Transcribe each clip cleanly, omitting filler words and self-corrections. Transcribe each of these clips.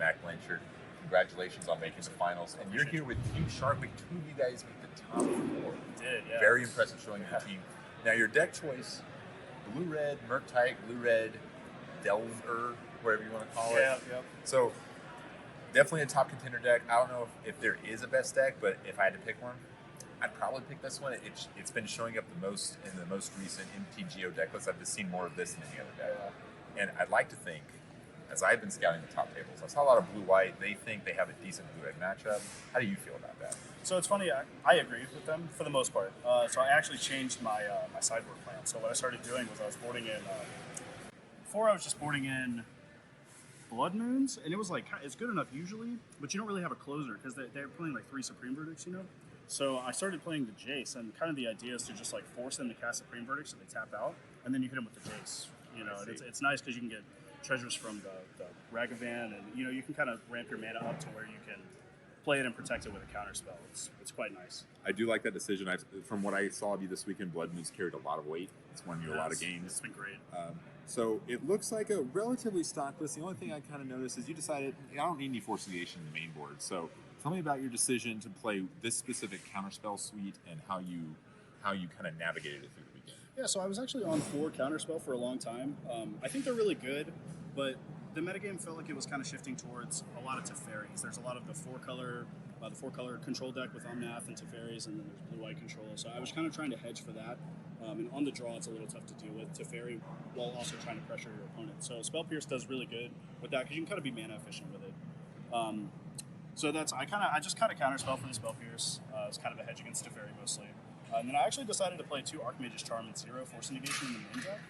Mac Blanchard. Congratulations on making the finals. And you're here with Team Sharpwick. Two of you guys made the top 4. Did, yeah. Very impressive showing of the team. Now, your deck choice, blue-red, Murktide, blue-red, Delver, whatever you want to call it. Yeah. So, definitely a top contender deck. I don't know if there is a best deck, but if I had to pick one, I'd probably pick this one. It's been showing up the most in the most recent MTGO deck list. I've just seen more of this than any other deck. And I'd like to think, as I've been scouting the top tables, I saw a lot of blue-white. They think they have a decent blue-red matchup. How do you feel about that? So it's funny, I agree with them for the most part. So I actually changed my my sideboard plan. So what I started doing was I was boarding in, before I was just boarding in Blood Moons, and it was like, it's good enough usually, but you don't really have a closer because they're playing like 3 Supreme Verdicts, you know? So I started playing the Jace, and kind of the idea is to just like force them to cast Supreme Verdict so they tap out, and then you hit them with the Jace. You know, it's nice because you can get treasures from the Ragavan, and you know, you can kind of ramp your mana up to where you can play it and protect it with a counter spell. It's quite nice. I do like that decision. From what I saw of you this weekend, Blood Moons carried a lot of weight. It's won you a lot of games. It's been great. So it looks like a relatively stock list. The only thing I kind of noticed is you decided, I don't need any Force Negation in the main board. So tell me about your decision to play this specific counterspell suite and how you kind of navigated it through the weekend. Yeah, so I was actually on 4 counterspell for a long time. I think they're really good, but the metagame felt like it was kind of shifting towards a lot of Teferis. There's a lot of the 4-color control deck with Omnath and Teferis, and then there's blue-white control. So I was kind of trying to hedge for that. And on the draw, it's a little tough to deal with Teferi while also trying to pressure your opponent. So Spell Pierce does really good with that because you can kind of be mana efficient with it. So that's I just kind of counterspell for the Spell Pierce. It's kind of a hedge against Teferi mostly. And then I actually decided to play 2 Archmage's Charm and 0 Force Negation in the main deck.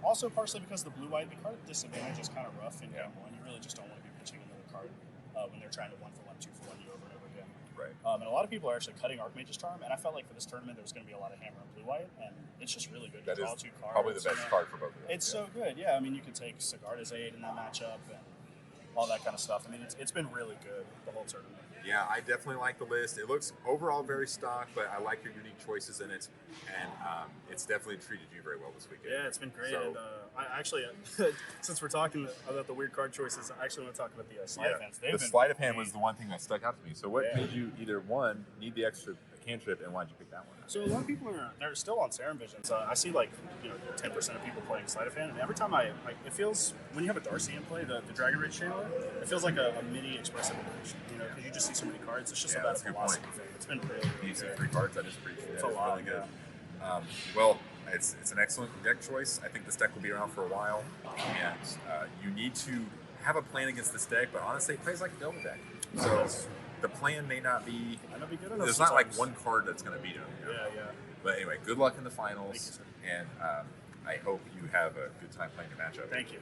Also partially because the blue-white, the card disadvantage is kind of rough in game 1. You really just don't want to be pitching another card when they're trying to 1-for-1, 2-for-1 you over and over again. Right. And a lot of people are actually cutting Archmage's Charm, and I felt like for this tournament there was going to be a lot of hammer and blue-white, and it's just really good. That you is draw 2 cards. probably the best card for both of them. It's so good, yeah. I mean, you could take Sigarda's Aid in that matchup and all that kind of stuff. I mean, it's been really good the whole tournament. Yeah, I definitely like the list. It looks overall very stock, but I like your unique choices in it, and it's definitely treated you very well this weekend. Yeah, it's been great. So, and I actually, since we're talking about the weird card choices, I actually want to talk about the sleight of hands. The sleight of hand was the one thing that stuck out to me. So what made you either, one, need the extra cantrip, and why'd you pick that one? So a lot of people they're still on Serum Visions. I see 10% of people playing sleight of hand, and every time it feels, when you have a Darcy in play, the Dragon Rage Channeler, it feels like a mini expressive evolution, because you just see so many cards. It's just about velocity thing. It's been really You see 3 cards, that is pretty good. It's a lot, really good. Well, it's an excellent deck choice. I think this deck will be around for a while, and you need to have a plan against this deck, but honestly, it plays like a Delver deck. So the plan may not be good enough. There's not like one card that's going to beat him. Yeah. But anyway, good luck in the finals, Thank you, sir. and I hope you have a good time playing the matchup. Thank you.